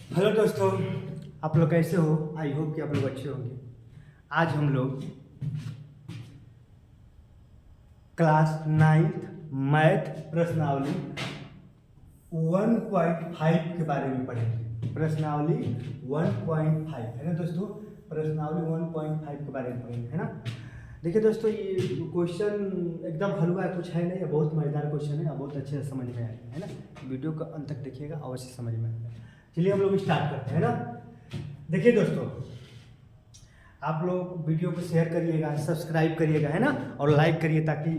Hello दोस्तों, आप लोग कैसे हो? आई होप कि आप लोग अच्छे होंगे। आज हम लोग क्लास 9th मैथ प्रश्नावली 1.5 के बारे में पढ़ेंगे। प्रश्नावली 1.5 है ना दोस्तों, प्रश्नावली 1.5 के बारे में पढ़ेंगे, है ना। देखिए दोस्तों, ये क्वेश्चन एकदम हलवा कुछ है नहीं, बहुत मज़ेदार क्वेश्चन है, बहुत अच्छे से समझ में आएगा, है ना। वीडियो को अंत तक देखिएगा, अवश्य समझ में आएगा। चलिए हम लोग स्टार्ट करते हैं ना। देखिए दोस्तों, आप लोग वीडियो को शेयर करिएगा, सब्सक्राइब करिएगा, है ना, और लाइक करिए ताकि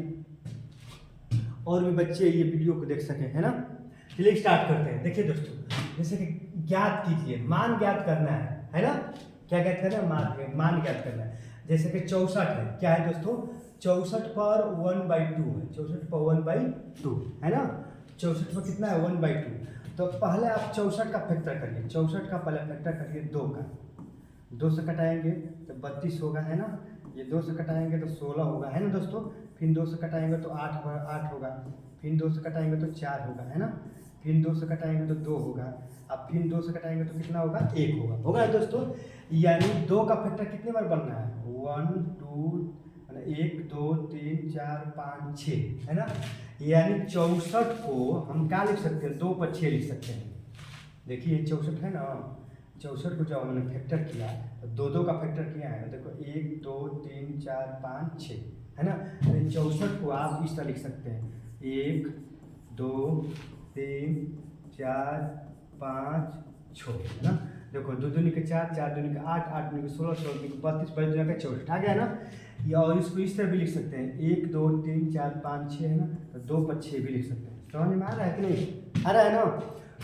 और भी बच्चे ये वीडियो को देख सकें, है ना। चलिए स्टार्ट करते हैं। देखिए दोस्तों, जैसे कि ज्ञात कीजिए, मान ज्ञात करना है ना। क्या ज्ञात करना है? मान ज्ञात करना है। जैसे कि 64 है, क्या है दोस्तों? 64 पर 1/2 है। 64 पर 1/2 है ना। 64 पर कितना है? 1/2। तो पहले आप 64 का फैक्टर करिए। 64 का पहले फैक्टर करिए 2 का। 2 से कटाएंगे तो 32 होगा, है ना। ये 2 से कटाएंगे तो 16 होगा, है ना दोस्तों। फिर 2 से कटाएंगे तो 8 होगा। फिर 2 से कटाएंगे तो 4 होगा, है ना। फिर 2 से कटाएंगे तो 2 होगा। अब फिर 2 से कटाएंगे तो कितना होगा? 1 होगा। होगा दोस्तों। यानी 2 का फैक्टर कितने बार बनना है? 1 2 1 2 3 4 5 6, है ना। यानी 64 को हम क्या लिख सकते हैं? 2 पर 6 लिख सकते हैं। देखिए 64 है ना, 64 को जब हमने फैक्टर किया तो 2 का फैक्टर किया है। देखो 1 2 3 4 5 6, है ना। 64 को आप इस तरह लिख सकते हैं 1 2 3 4 5 6, है ना। देखो 2 दूनी के 4, 4 दूनी के 8, 8 दूनी के 16, 16 दूनी के 32, 32 दूनी का 64 आ गया ना। या और इसको इस तरह भी लिख सकते हैं 1 2 3 4 5 6, है ना। तो 2 पर 6 भी लिख सकते हैं। समझ में आ रहा है कि नहीं? आ रहा है ना।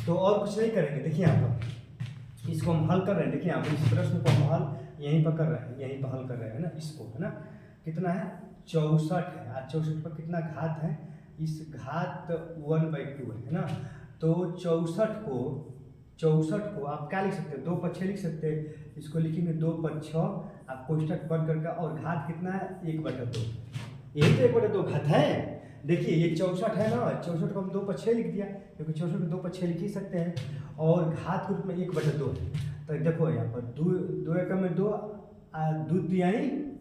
तो और कुछ नहीं करेंगे। देखिए यहाँ पर इसको हम हल कर रहे हैं। देखिए यहाँ पर इस प्रश्न को हम हल यहीं पर कर रहे हैं, यहीं पर हल कर रहे हैं ना इसको, है ना। कितना है? 64 है। आज 64 पर कितना घात है? इस घात 1/2 है ना। तो 64 को आप क्या लिख सकते हैं? 2 पर 6 लिख सकते हैं। इसको लिखेंगे 2 पर 6, आप कोष्टक बंद करके, और घात कितना है? 1/2। यही तो 1/2 घात है। देखिए ये 64 है ना, 64 को हम 2 पर 6 लिख दिया, क्योंकि 64 को 2 पर 6 लिख ही सकते हैं। और घात के रूप में 1/2 है। तो देखो यहाँ पर 2 एकम में 2,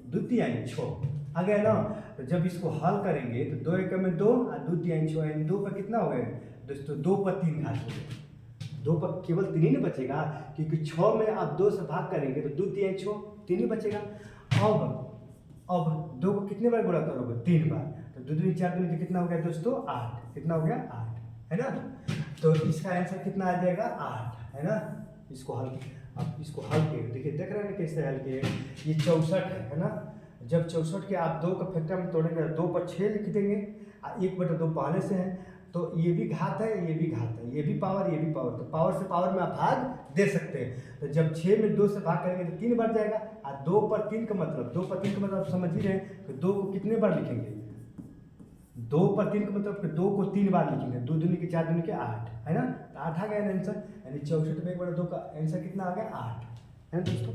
द्वितीयाई 6 आ गया ना। तो जब इसको हल करेंगे तो 2 एकम में 2 और द्वितीयाई 6, यानी 2 पर कितना हो गया दोस्तों? 2 पर 3 घात हो गया। 2 पर केवल 3 ही नहीं बचेगा, क्योंकि 6 में आप 2 से भाग करेंगे तो द्वितीयाई 6, 3 ही बचेगा। अब 2 को कितने बार गुणा करोगे? 3 बार। तो 2 दूनी 4 दूनी कितना हो गया दोस्तों? 8। कितना हो गया? 8, है ना। तो इसका आंसर कितना आ जाएगा? 8, है ना। इसको हल, अब इसको हल किए, देखिए देख रहे हैं कैसे हल किए। ये 64 है ना। जब 64 के आप 2 का फैक्टर में तोड़ेंगे, 2 पर 6 लिख देंगे, 1/2 पहले से है। तो ये भी घात है, ये भी घात है, ये भी पावर, ये भी पावर। तो पावर से पावर में आप भाग दे सकते हैं। तो जब 6 में 2 से भाग करेंगे तो 3 बार जाएगा। और 2 पर 3 का मतलब, 2 पर 3 का मतलब आप समझ ही रहे हैं कि 2 को कितने बार लिखेंगे? 2 पर 3 का मतलब कि 2 को 3 बार लिखेंगे। 2 दूनी के 4 दूनी के 8, है ना। तो 8 आ गया ना आंसर। यानी 64 में 1/2 का आंसर कितना आ गया? 8, है ना दोस्तों।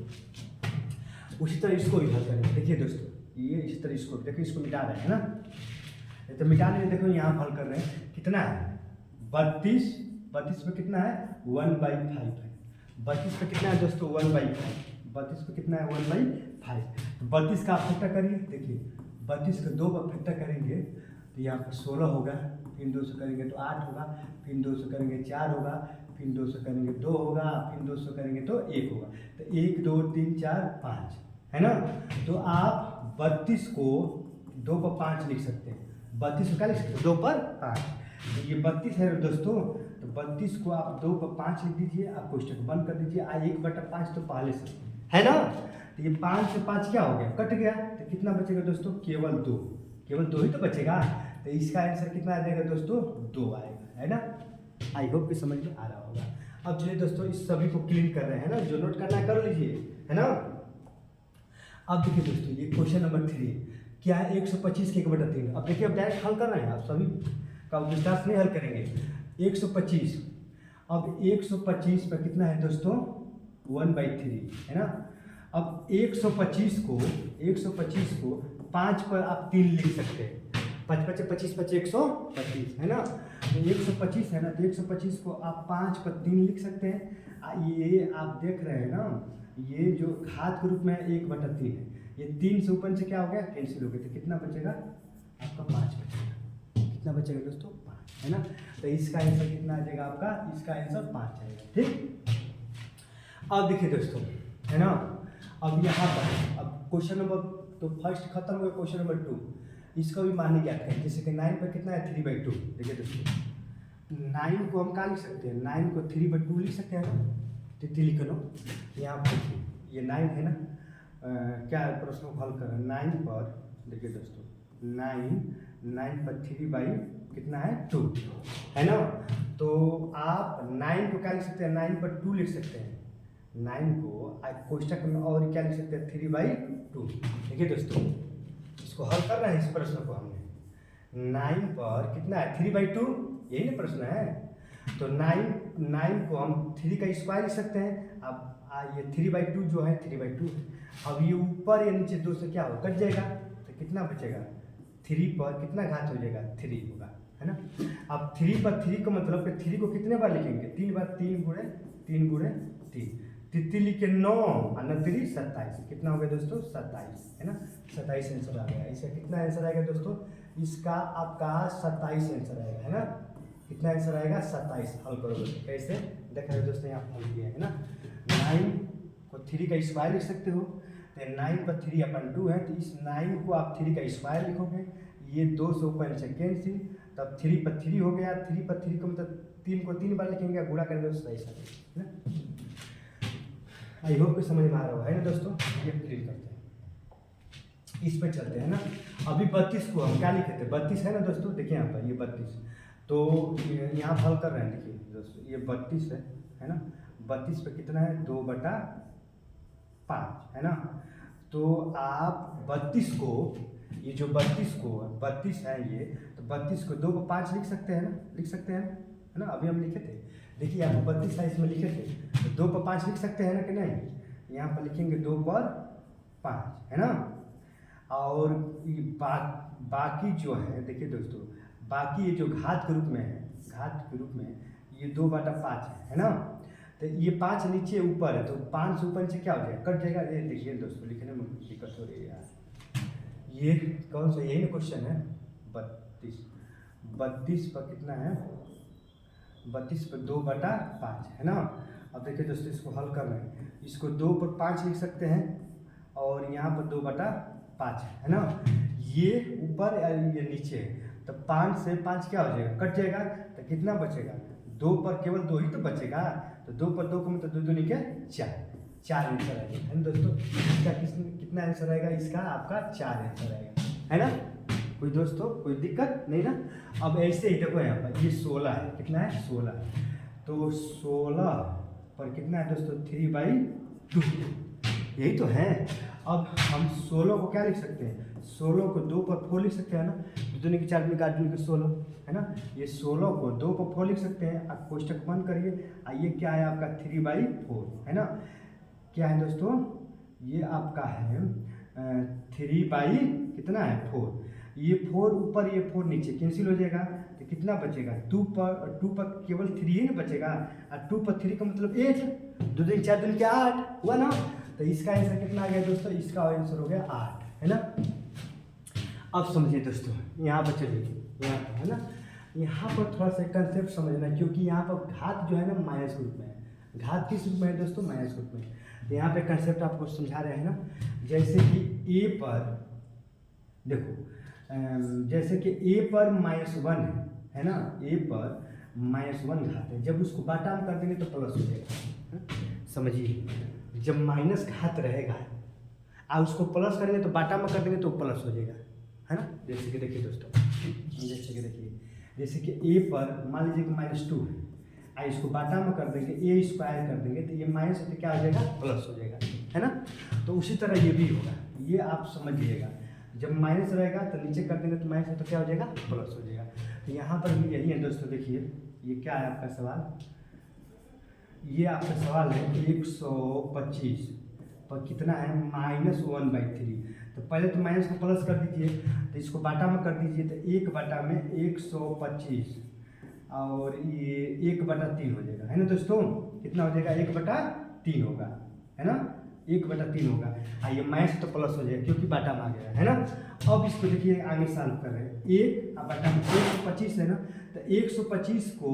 उसी तरह इसको भी हल करेंगे। देखिए दोस्तों, ये इसी तरह इसको देखिए, इसको मिटा रहे हैं ना। तो मिटाने में देखो यहाँ हल कर रहे हैं, कितना है? 32 पे कितना है? 1/5 है। 32 पे कितना है दोस्तों? 1/5। 32 पे कितना है? 1/5। तो 32 का आप फैक्टर करिए। देखिए 32 का 2 पर फैक्टर करेंगे तो यहाँ पर 16 होगा। फिर 2 से करेंगे तो 8 होगा। फिर 2 से करेंगे 4 होगा। फिर 2 से करेंगे 2 होगा। फिर 2 से करेंगे तो 1 होगा। तो 1 2 3 4 5, है ना। तो आप 32 को 2 पर 5 लिख सकते हैं। 32 को क्या लिख सकते हैं? 2 पर 5। तो ये 32 है दोस्तों। तो 32 को आप 2 पर 5 लिख दीजिए, आप कोष्टक बंद कर दीजिए। 1/5 तो पहले से है ना। तो ये 5 से 5 क्या हो गया? कट गया। तो कितना बचेगा दोस्तों? केवल 2। केवल 2 ही तो बचेगा। तो इसका आंसर कितना आ जाएगा दोस्तों? 2 आएगा, है ना। आई होप कि समझ में आ रहा होगा। अब चलिए दोस्तों, इस सभी को क्लीन कर रहे हैं ना। जो नोट करना है कर लीजिए, है ना। अब देखिए दोस्तों, ये क्वेश्चन नंबर 3 क्या है? 125 के 1/3। अब देखिए, अब डायरेक्ट हल कर रहे हैं, आप सभी का विस्तार से नहीं हल करेंगे। 125, अब 125 पर कितना है दोस्तों? 1/3, है ना। अब 125 को 5 पर आप 3 लिख सकते हैं। 5 पचे 25, 25 125 है ना। तो 125 है ना, तो 125 को आप 5 पर 3 लिख सकते हैं। ये आप देख रहे हैं ना, ये जो घात के रूप में 1/3 है, ये 3 से ऊपर से क्या हो गया, कैंसिल हो गया, तो कितना बचेगा आपका 5 बचेगा। कितना बचेगा दोस्तों, 5 है ना। तो इसका आंसर कितना आ जाएगा आपका, इसका आंसर 5 आएगा। ठीक, अब देखिए दोस्तों है ना, अब यहाँ पर अब क्वेश्चन नंबर तो फर्स्ट खत्म हो गया, क्वेश्चन नंबर 2 इसका भी मान्य ज्ञात करें। जैसे कि 9 पर कितना है 3/2। देखिए दोस्तों 9 को हम क्या लिख सकते हैं, 9 को 3/2 लिख सकते हैं ना, तो लिख लो यहाँ पर देखिए ये 9 है ना। क्या प्रश्न को हल करें, 9 पर देखिए दोस्तों 9 पर 3 कितना है 2 है ना। तो आप 9 को क्या लिख सकते हैं, 9 पर 2 लिख सकते हैं। 9 को कोष्टक में और क्या लिख सकते हैं 3/2। देखिए दोस्तों इसको हल कर रहे हैं, इस प्रश्न को हमने 9 पर कितना है 3/2, यही ना प्रश्न है। तो 9 को हम 3 का स्क्वायर लिख सकते हैं। अब ये 3/2 जो है 3/2 है। अब ये ऊपर या नीचे 2 से क्या हो कट जाएगा, तो कितना बचेगा 3 पर कितना घात हो जाएगा 3 होगा है ना। अब 3 पर 3 का मतलब कि 3 को कितने बार लिखेंगे, 3 बार, 3 गुणे 3 तितली लिखे 9 और 9 3 27, कितना हो गया दोस्तों 27 है ना। 27 आंसर आ गया। इसका कितना आंसर आएगा दोस्तों, इसका आपका 27 आंसर आएगा है ना। कितना आंसर आएगा 27। हल करोगे कैसे देख रहे हो दोस्तों, यहाँ हल किया है ना। 9 को 3 का स्क्वायर लिख सकते हो, तो 9 पर 3/2 है, तो इस 9 को आप 3 का स्क्वायर लिखोगे, ये 2 से ऊपर से कैंसिल, तब 3 पर 3 हो गया। 3 पर 3 को मतलब 3 को 3 बार लिखेंगे, गुणा करेंगे तो 27 है ना। आई होप कि समझ में आ रहा होगा है ना दोस्तों। ये क्लियर करते हैं, इस पे चलते हैं ना। अभी 32 को हम क्या लिखे थे, 32 है ना दोस्तों। देखिए यहाँ पर ये 32, तो यहाँ हल कर रहे हैं। देखिए दोस्तों ये 32 है ना। 32 पे कितना है 2/5 है ना। तो आप 32 को, ये जो 32 है ये, तो 32 को 2 पर 5 लिख सकते हैं ना, लिख सकते हैं है ना। अभी हम लिखे थे, देखिए आपको 32 साइज में लिखे थे, तो 2 पर 5 लिख सकते हैं ना कि नहीं। यहाँ पर लिखेंगे 2 पर 5 है ना। और ये बाकी जो है देखिए दोस्तों, बाकी ये जो घात के रूप में है, घात के रूप में ये 2/5 है ना। तो ये 5 नीचे ऊपर है, तो 5 से ऊपर नीचे क्या हो जाएगा कट जाएगा। ये देखिए दोस्तों लिखने में दिक्कत हो रही है यार। ये कौन सा, यही ना क्वेश्चन है 32 पर कितना है 32 पर 2/5 है ना। अब देखिए दोस्तों इसको हल कर रहे हैं, इसको 2 पर 5 लिख सकते हैं और यहाँ पर 2/5 है ना। ये ऊपर और ये नीचे, तो 5 से 5 क्या हो जाएगा कट जाएगा, तो कितना बचेगा 2 पर केवल 2 ही तो बचेगा। तो 2 पर 2 को मतलब 2 दूनी के 4 आंसर आएगा है ना दोस्तों। इसका कितना आंसर आएगा, इसका आपका 4 आंसर आएगा है ना। कोई दोस्तों कोई दिक्कत नहीं ना। अब ऐसे ही देखो यहाँ पर ये 16 है, कितना है 16, तो 16 पर कितना है दोस्तों 3/2, यही तो है। अब हम 16 को क्या लिख सकते हैं, 16 को 2 पर 4 लिख सकते हैं ना। 2 दूनी की 4 दूनी 8 दूनी की 16 है ना। ये 16 को 2 पर 4 लिख सकते हैं। अब कोष्टक बंद करिए, ये क्या है आपका 3/4 है ना। क्या है दोस्तों, ये आपका है 3 कितना है 4। ये 4 ऊपर ये 4 नीचे कैंसिल हो जाएगा, तो कितना बचेगा 2 पर केवल 3 ही ना बचेगा, और 2 पर 3 का मतलब 8, 2 दूनी 4 दूनी के 8 हुआ ना। तो इसका आंसर कितना आ गया दोस्तों, इसका आंसर हो गया 8 है ना। अब समझिए दोस्तों, यहाँ पर चलिए यहाँ पर है ना, यहाँ पर थोड़ा सा कंसेप्ट समझना, क्योंकि यहाँ पर घात जो है ना माइनस रूप में है। घात किस रूप में है दोस्तों, माइनस रूप में। तो यहाँ पे कंसेप्ट आपको समझा रहे हैं ना। जैसे कि ए पर देखो, जैसे कि ए पर -1 है ना, ए पर -1 घात है, जब उसको बाटा में कर देंगे तो प्लस हो जाएगा। समझिए जब माइनस घात रहेगा और उसको प्लस करेंगे तो बाटा में कर देंगे तो प्लस हो जाएगा है ना। जैसे कि देखिए दोस्तों, जैसे कि ए पर मान लीजिए कि -2 है, और इसको बाटा में कर देंगे ए स्क्वायर कर देंगे, तो ये माइनस तो क्या हो जाएगा प्लस हो जाएगा है ना। तो उसी तरह ये भी होगा, ये आप समझ लीजिएगा। जब माइनस रहेगा तो नीचे कर देंगे तो माइनस है तो क्या हो जाएगा प्लस हो जाएगा। तो यहाँ पर भी यही है दोस्तों। देखिए ये क्या है आपका सवाल, ये आपका सवाल है 125 पर कितना है -1/3, तो तो पहले तो माइनस को प्लस कर दीजिए, तो इसको बाटा में कर दीजिए, तो 1/125 और ये 1/3 हो जाएगा, है ना दोस्तों। कितना हो जाएगा? 1/3 होगा, है ना, 1/3 होगा। ये माइनस तो प्लस हो जाएगा क्योंकि बाटा में आ गया, है ना। अब इसको देखिए आगे सॉल्व कर रहे हैं। 1/125 है ना, तो 125 को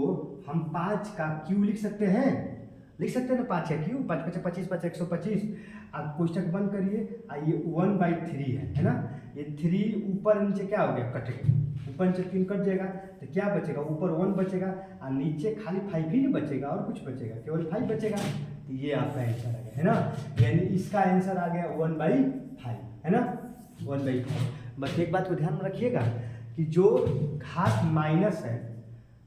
हम 5 का क्यू लिख सकते हैं, ना 5 का क्यू, 5 × 25 5 125। आप कोष्टक बंद करिए, ये 1/3 है ना। ये 3 ऊपर नीचे क्या हो गया? कट गया, ऊपर नीचे 3 कट जाएगा, तो क्या बचेगा? ऊपर 1 बचेगा और नीचे खाली 5 ही नहीं बचेगा, और कुछ बचेगा? केवल 5 बचेगा। तो ये आपका आंसर आ गया, है ना। यानी इसका आंसर आ गया 1/5, है ना, 1/5। बस एक बात को ध्यान में रखिएगा कि जो घात माइनस है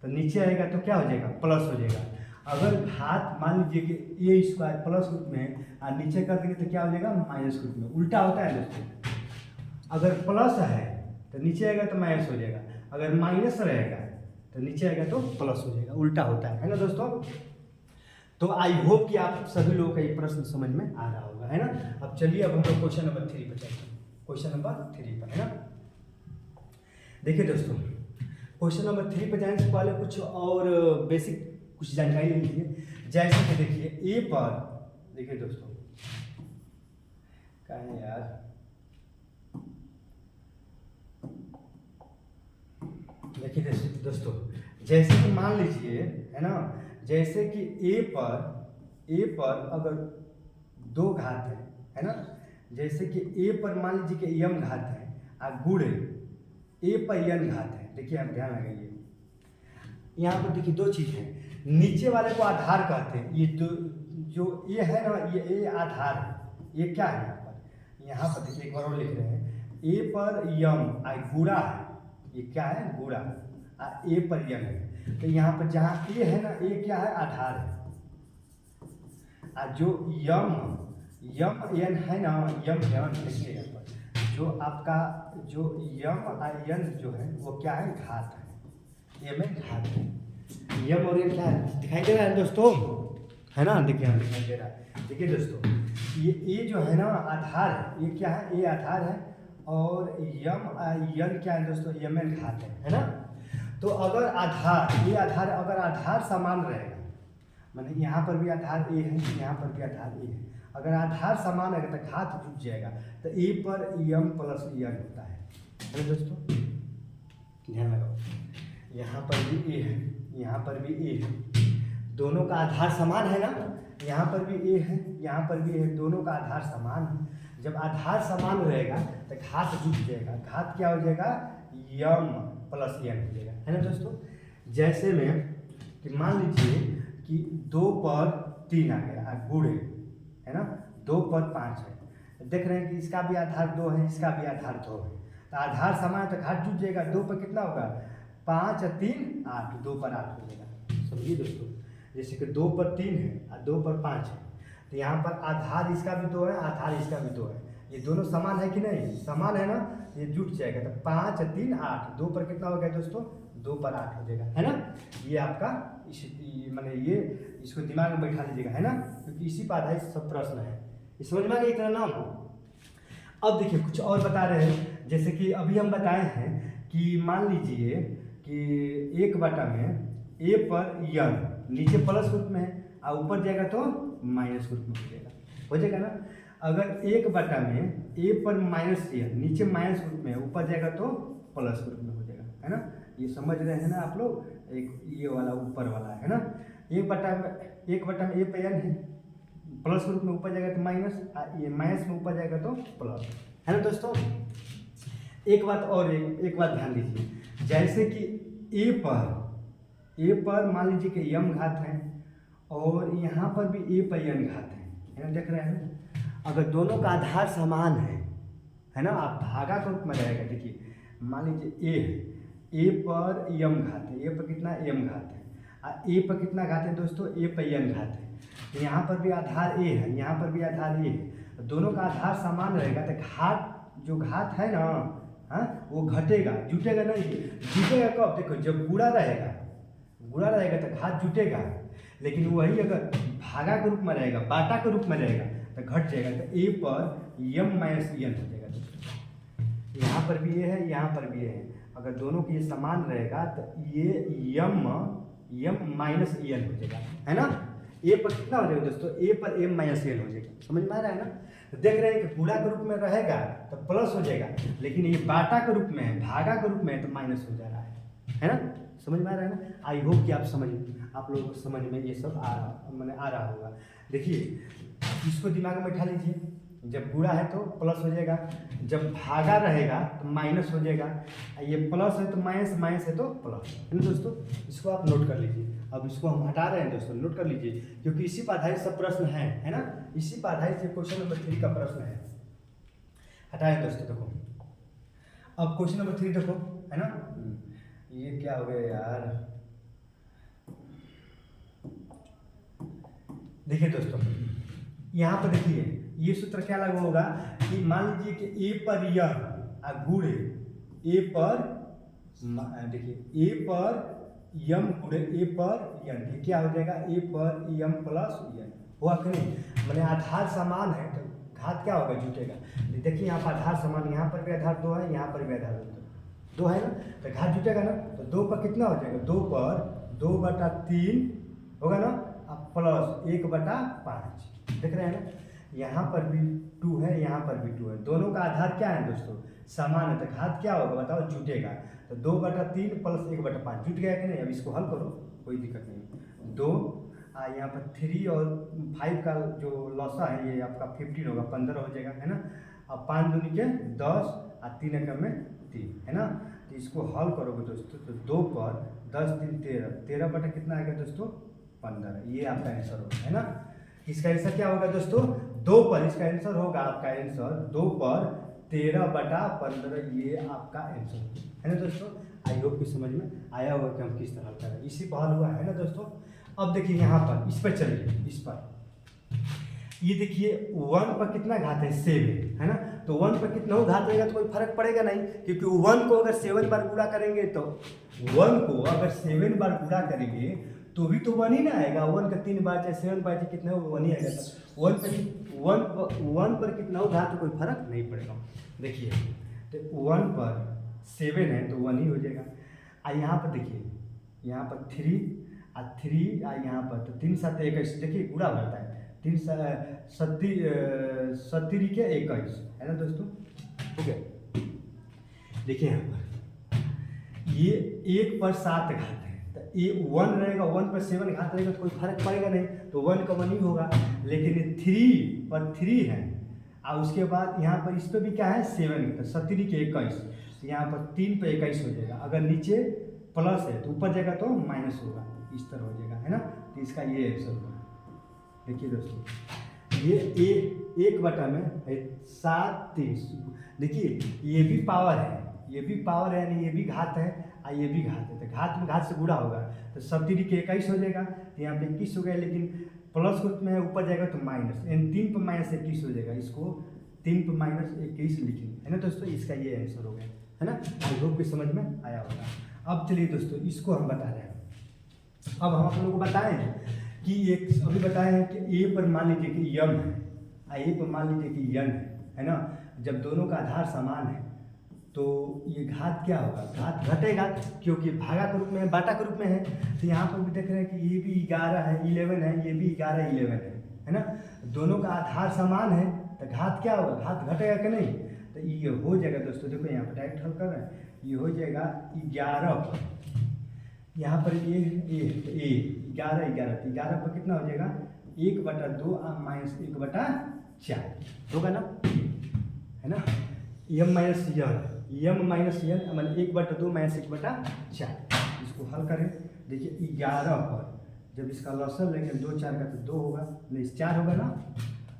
तो नीचे आएगा तो क्या हो जाएगा? प्लस हो जाएगा। अगर घात मान लीजिए कि a² प्लस रूप में और नीचे कर देंगे तो क्या हो जाएगा? माइनस रूप में। उल्टा होता है दोस्तों, अगर प्लस है तो नीचे आएगा तो माइनस हो जाएगा, अगर माइनस रहेगा तो नीचे आएगा तो प्लस हो जाएगा, उल्टा होता है ना दोस्तों। तो आई होप कि आप सभी लोगों का ये प्रश्न समझ में आ रहा होगा, है ना। अब चलिए अब हम लोग क्वेश्चन नंबर 3 पर चलते हैं। क्वेश्चन नंबर 3 पर, है ना। देखिए दोस्तों, क्वेश्चन नंबर 3 पर जाने से पहले कुछ और बेसिक कुछ जानकारी ले लीजिए। जैसे कि देखिए ए पर, देखिए दोस्तों, क्या है यार, देखिए दोस्तों, जैसे कि मान लीजिए, है ना, जैसे कि ए पर अगर 2 घात है ना, जैसे कि ए पर मान लीजिए कि m घात है और गुणे ए पर n घात है। देखिए आप ध्यान लगाइए, यहाँ पर देखिए 2 चीज़ है। नीचे वाले को आधार कहते हैं, ये जो ए है ना, ये ए आधार है। ये क्या है यहाँ पर देखिए एक बार और लिख रहे हैं, ए पर यम आई गुणा है, ये क्या है? गुणा, और ए पर यम है। तो यहाँ पर जहाँ ए है ना, ए क्या है? आधार है। और जो यम एन है ना, यम देखिए यहाँ पर जो आपका जो यम और एन जो है वो क्या है? घात है, एम घात है। यम और एन क्या है? दिखाई दे रहा है दोस्तों, है ना, देखिए यहाँ दिखाई दे रहा है। देखिए दोस्तों, ये जो है ना आधार है, ये क्या है? ए आधार है, और यम क्या है दोस्तों? यम एन घात है ना। तो अगर आधार, ये आधार, अगर आधार समान रहेगा, माने यहाँ पर भी आधार ए है, यहाँ पर भी आधार ए है, अगर आधार समान रहेगा तो घात जुट जाएगा, तो ए पर यम प्लस एन होता है ना दोस्तों। ध्यान लगाओ, यहाँ पर भी ए है, यहाँ पर भी ए है, दोनों का आधार समान है ना। यहाँ पर भी ए है, यहाँ पर भी ए है, दोनों का आधार समान है। जब आधार समान रहेगा तो घात जुट जाएगा, घात क्या हो जाएगा? यम प्लस एन हो जाएगा, है ना दोस्तों। जैसे में कि मान लीजिए कि 2 पर 3 आ गया गुणे, है ना, 2 पर 5 है, देख रहे हैं कि इसका भी आधार 2 है, इसका भी आधार 2 है, तो आधार समान है तो घात जुट जाएगा। 2 पर कितना होगा? 5 और 3 8, 2 पर 8 हो जाएगा। समझिए दोस्तों, जैसे कि 2 पर 3 है और 2 पर 5 है, तो यहाँ पर आधार इसका भी 2 है, आधार इसका भी 2 है, ये दोनों समान है कि नहीं? समान है ना, ये जुट जाएगा। तो 5 और 3 8, 2 पर कितना हो गया दोस्तों? 2 पर 8 हो जाएगा, है ना। ये आपका माने ये इसको दिमाग में बैठा लीजिएगा, है ना, क्योंकि इसी पर आधारित सब प्रश्न है। इस समझ में आ गया इतना नाम। अब देखिए कुछ और बता रहे हैं, जैसे कि अभी हम बताए हैं कि मान लीजिए कि 1 में ए पर यन नीचे प्लस रूप में है और ऊपर जाएगा तो माइनस रूप में हो जाएगा ना। अगर 1 में ए पर माइनस एन नीचे माइनस रूप में है, ऊपर जाएगा तो प्लस रूप में हो जाएगा, है ना। ये समझ रहे हैं ना आप लोग, एक ये वाला ऊपर वाला है ना। 1 में ए पर एन है, प्लस रूप में ऊपर जाएगा तो माइनस, ये माइनस में ऊपर जाएगा तो प्लस, है ना दोस्तों। एक बात और, एक बात ध्यान दीजिए, जैसे कि ए पर मान लीजिए कि यम घात है और यहाँ पर भी ए पर यन घात है ना, देख रहे हैं। अगर दोनों का आधार समान है ना, आप भागा के रूप में रहेगा। देखिए मान लीजिए ए है, ए पर यम घात है, ए पर कितना? एम घात है, और ए पर कितना घात है दोस्तों? ए पर यन घात है। तो यहाँ पर भी आधार ए है, यहाँ पर भी आधार ए है, दोनों का आधार समान रहेगा तो घात, जो घात है ना, हाँ, वो घटेगा, जुटेगा नहीं। जुटेगा कब? देखो जब गुणा रहेगा तो घात जुटेगा, लेकिन वही अगर भागा के रूप में रहेगा, बाटा के रूप में रहेगा तो घट जाएगा। तो ए पर यम माइनस एन हो जाएगा दोस्तों, यहाँ पर भी ये है, यहाँ पर भी ये है। अगर दोनों की ये समान रहेगा तो ये यम माइनस एन हो जाएगा, है ना। ए पर कितना हो जाएगा दोस्तों, ए पर एम माइनस एन हो जाएगा, समझ में आ रहा है ना। तो देख रहे हैं कि पूरा के रूप में रहेगा तो प्लस हो जाएगा, लेकिन ये बाटा के रूप में है, भागा के रूप में है तो माइनस हो जा रहा है ना। समझ में आ रहा है ना। आई होप कि आप लोगों को समझ में ये सब आ रहा होगा। देखिए इसको दिमाग में बैठा लीजिए, जब पूरा है तो प्लस हो जाएगा, जब भागा रहेगा तो माइनस हो जाएगा, ये प्लस है तो माइनस, माइनस है तो प्लस, है ना दोस्तों। इसको आप नोट कर लीजिए। अब इसको हम हटा रहे हैं दोस्तों, नोट कर लीजिए, क्योंकि इसी पर आधारित सब प्रश्न है ना। इसी पर आधारित क्वेश्चन नंबर 3 का प्रश्न है। हटाए दोस्तों, देखो अब क्वेश्चन नंबर 3 देखो, है ना। ये क्या हो गया यार, देखिए दोस्तों यहाँ पर देखिए ये सूत्र क्या लागू होगा कि मान लीजिए कि ए पर यम गुणे ए पर, देखिए ए पर यम गुणे ए पर यन, ये क्या हो जाएगा, ए पर यम प्लस यन हुआ कि नहीं। मैंने आधार समान है तो घात क्या होगा, जुटेगा। देखिए यहाँ पर आधार समान, यहाँ पर भी आधार 2 है, यहाँ पर भी आधार 2 है ना, तो घात जुटेगा ना। तो 2 पर कितना हो जाएगा, 2 पर 2/3 होगा ना, अब प्लस 1/5, देख रहे हैं ना। यहाँ पर भी 2 है, यहाँ पर भी 2 है, दोनों का आधार क्या है दोस्तों, समान है, तो घात क्या होगा बताओ, जुटेगा। तो 2/3 प्लस 1/5 जुट गया कि नहीं। अब इसको हल करो, कोई दिक्कत नहीं। 2 यहाँ पर 3 और 5 का जो लॉसा है ये आपका 15 होगा, 15 हो जाएगा, है ना। अब 5 दूनी के 10 और 3 एकम में 3, है ना। तो इसको हल करोगे दोस्तों तो 2 पर 10 3 13, 13 बटा कितना आएगा दोस्तों, 15, ये आपका आंसर होगा, है ना। इसका आंसर क्या होगा दोस्तों, 2 पर, इसका आंसर होगा आपका आंसर 2 पर 13/15, ये आपका आंसर है ना दोस्तों। आई होप कि समझ में आया होगा कि हम किस तरह कर रहे हैं, इसी पर हल हुआ है ना दोस्तों। अब देखिए यहाँ पर इस पर चलिए, इस पर ये देखिए 1 पर कितना घात है, 7, है ना। तो 1 पर कितना हो घात रहेगा तो कोई फर्क पड़ेगा नहीं, क्योंकि 1 को अगर 7 बार गुणा करेंगे तो 1 को अगर 7 बार गुणा करेंगे तो भी तो 1 ही ना आएगा। 1 का 3 बार चाहे 7 बार चाहे कितना हो 1 ही आएगा। तो 1 पर कितना हो घात तो कोई फर्क नहीं पड़ेगा। देखिए तो 1 पर 7 है तो 1 ही हो जाएगा। यहाँ पर देखिए, यहाँ पर 3 और 3 यहाँ पर तो 3 7 21, देखिए गुणा बढ़ता है, 3 70 के 21, है ना दोस्तों। ओके देखिए यहाँ पर ये 1 पर 7 घात है, तो ये 1 रहेगा, 1 पर 7 घात रहेगा तो कोई फर्क पड़ेगा नहीं, तो 1 का 1 ही होगा। लेकिन ये 3 पर 3 है और उसके बाद यहाँ पर इस पर भी क्या है 7, तो 70 के 21, यहाँ पर 3 पे 21 हो जाएगा। अगर नीचे प्लस है तो ऊपर जाएगा तो माइनस होगा, इस तरह हो जाएगा, है ना। तो इसका ये आंसर होगा। देखिए दोस्तों ये 1 बटा में है 7 3, देखिए ये भी पावर है, ये भी पावर है, यानी ये भी घात है और ये भी घात है, तो घात में घात से गुणा होगा तो 70 के 21 हो जाएगा, तो यहाँ पे 21 हो गया। लेकिन प्लस ग्रुप में है, ऊपर जाएगा तो माइनस, यानी 3 पर माइनस 21 हो जाएगा, इसको 3 पर माइनस 21 लिखेंगे, है ना दोस्तों। इसका ये आंसर हो गया, है ना। आई होप कि समझ में आया होगा। अब चलिए दोस्तों इसको हम बता रहे हैं। अब हम आप लोगों को बताएं कि एक अभी बताए हैं कि ए पर मान लीजिए कि यम है, ए पर मान लीजिए कि यन है ना। जब दोनों का आधार समान है तो ये घात क्या होगा, घात घटेगा, क्योंकि भागा के रूप में बाटा के रूप में है। तो यहाँ पर भी देख रहे हैं कि ये भी 11 है 11 है, ये भी 11 11 है ना। दोनों का आधार समान है तो घात क्या होगा, घात घटेगा कि नहीं। तो ये हो जाएगा दोस्तों, देखो यहाँ पर डायरेक्ट हल कर रहे हैं, ये हो जाएगा 11 पर, यहाँ पर ये तो ए 11 11, तो 11 पर कितना हो जाएगा 1/2 माइनस 1/4 होगा ना, है ना। यम माइनस यम माइनस यन मतलब 1/2 माइनस 1/4, इसको हल करें। देखिए 11 पर जब इसका लॉसन लेंगे 2 4 का तो 2 होगा, नहीं 4 होगा ना,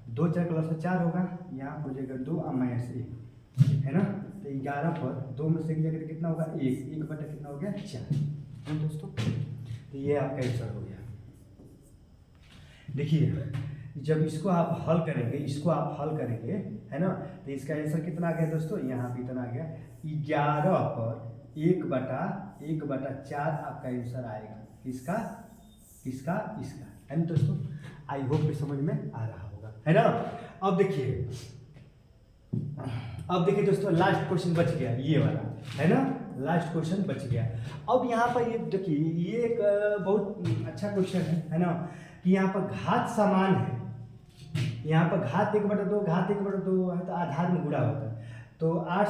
2 4 का लॉसन 4 होगा, यहाँ हो जाएगा 2 माइनस 1, है ना। तो 11 पर 2 में से एक जगह कितना होगा 1 बटा कितना हो गया 4, है दोस्तों। तो ये आपका आंसर हो गया। देखिए जब इसको आप हल करेंगे, इसको आप हल करेंगे, है ना, तो इसका आंसर कितना आ गया दोस्तों, यहाँ पे इतना आ गया 11 पर 1/4 आपका आंसर आएगा। किसका, इसका, है ना दोस्तों। आई होप कि समझ में आ रहा होगा, है ना। अब देखिए अब देखिए दोस्तों लास्ट क्वेश्चन बच गया ये वाला, है ना, लास्ट क्वेश्चन बच गया। अब यहाँ पर ये देखिए ये एक बहुत अच्छा क्वेश्चन है ना, कि यहाँ पर घात समान है, यहाँ पर घात 1/2 घात 1/2 है तो आधार में गुणा होता है, तो 8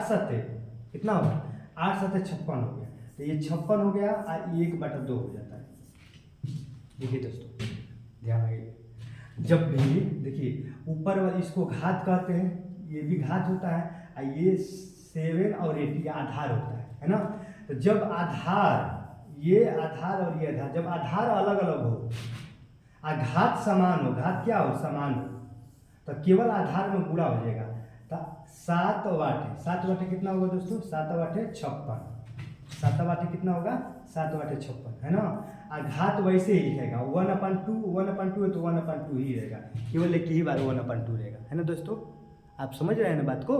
सत्ते कितना होगा, 8 सत्ते 56 हो गया, तो ये 56 हो गया और 1/2 हो जाता है। देखिए दोस्तों ध्यान रखिए, जब भी देखिए ऊपर वाले इसको घात कहते हैं, ये भी घात होता है, और ये 7 और 8 ये आधार होता है ना। तो जब आधार, ये आधार और ये आधार, जब आधार अलग अलग हो और घात समान हो, घात क्या हो, समान हो, तो केवल आधार में गुणा हो जाएगा। तो 7 वाटे कितना होगा दोस्तों, 7 वाटे 56, 7 वाटे कितना होगा, 7 वाटे 56, है ना। और घात वैसे ही लिखेगा 1/2 है तो 1/2 ही रहेगा, केवल एक ही बार 1/2 रहेगा, है ना दोस्तों। आप समझ रहे हैं ना बात को।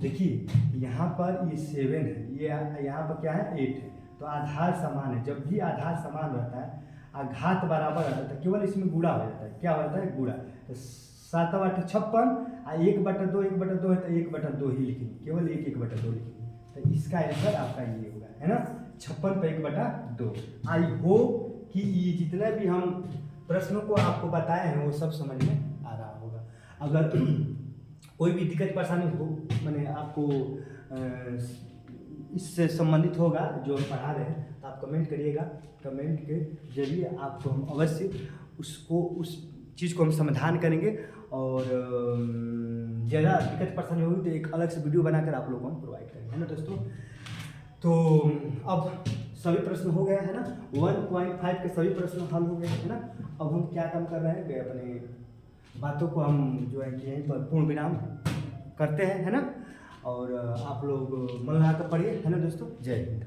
देखिए यहाँ पर ये 7 है, ये यहाँ पर क्या है 8 है, तो आधार समान है। जब भी आधार समान रहता है और घात बराबर रहता है तो केवल इसमें गुणा हो जाता है, क्या हो जाता है, गुणा। तो 7 वाटे 56 और 1/2 है तो 1/2 ही लिखेंगे, केवल 1/2 लिखेंगे। तो इसका आंसर आपका ये होगा, है ना, 56 पे 1/2। आई होप कि ये जितने भी हम प्रश्नों को आपको बताए हैं वो सब समझ में आ रहा होगा। अगर कोई भी दिक्कत परेशानी हो, मैंने आपको इससे संबंधित होगा जो हम पढ़ा रहे हैं, तो आप कमेंट करिएगा, कमेंट के जरिए आपको हम अवश्य उसको, उस चीज़ को हम समाधान करेंगे। और ज़्यादा दिक्कत परेशानी होगी तो एक अलग से वीडियो बनाकर आप लोगों को हम प्रोवाइड करेंगे, है ना दोस्तों। तो अब सभी प्रश्न हो गए, है ना, 1.5 के सभी प्रश्न हल हो गए, है ना। अब हम क्या काम कर रहे हैं कि अपने बातों को हम जो है कि यहीं पर पूर्ण विराम करते हैं, है ना। और आप लोग मन लगा कर पढ़िए, है ना दोस्तों। जय हिंद।